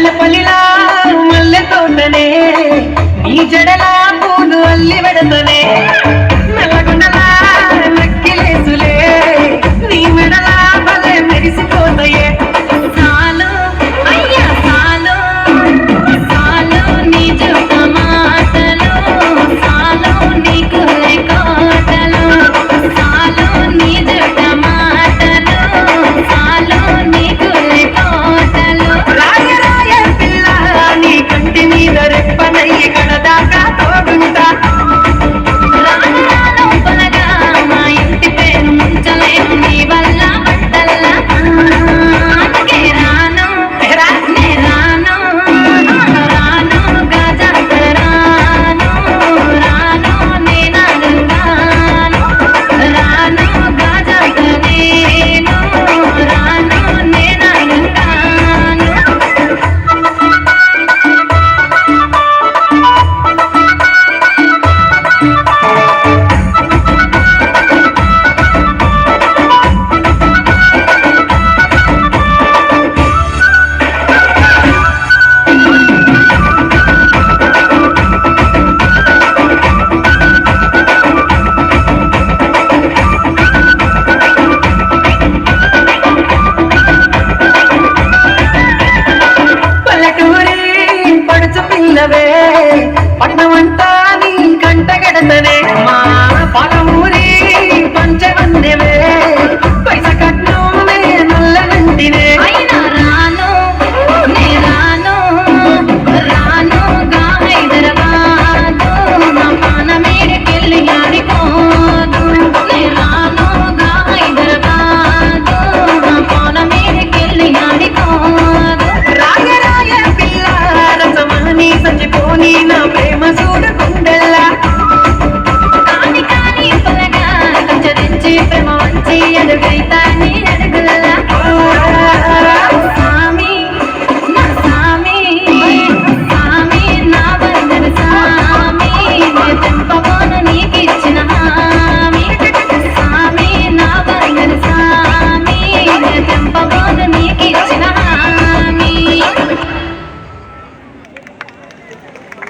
మల్లెపల్లిలా మల్లె తోటనే నీ జడలా పూలు అల్లి వెడతనే నల్లగొండలా నక్కిలేసులే నీ మెడలా భలే మెరిసిపోతాయే సాలు అయ్యా సాలు సాలు నీ జుట్ట మాటలు సాలు నీకు కోటలు సాలు నీ జుట్ట మాటలు సాలు నీకు కోటలు రాయ రాయ పిల్ల నీ కంటి మీద రెప్పనయ్యి కడదాకా తోడుంటా రాను రాను పొలగా మా ఇంటి పేరు ముంచలేను నీ వల్ల బట్టల్లా అందుకే రాను నే రాను రాను గజాత రాను రాను నేనలుగాను రాను గజాత నేను రాను నేనలుగాను పల్లెటూరి పడుచు పిల్లవే పట్నమంతా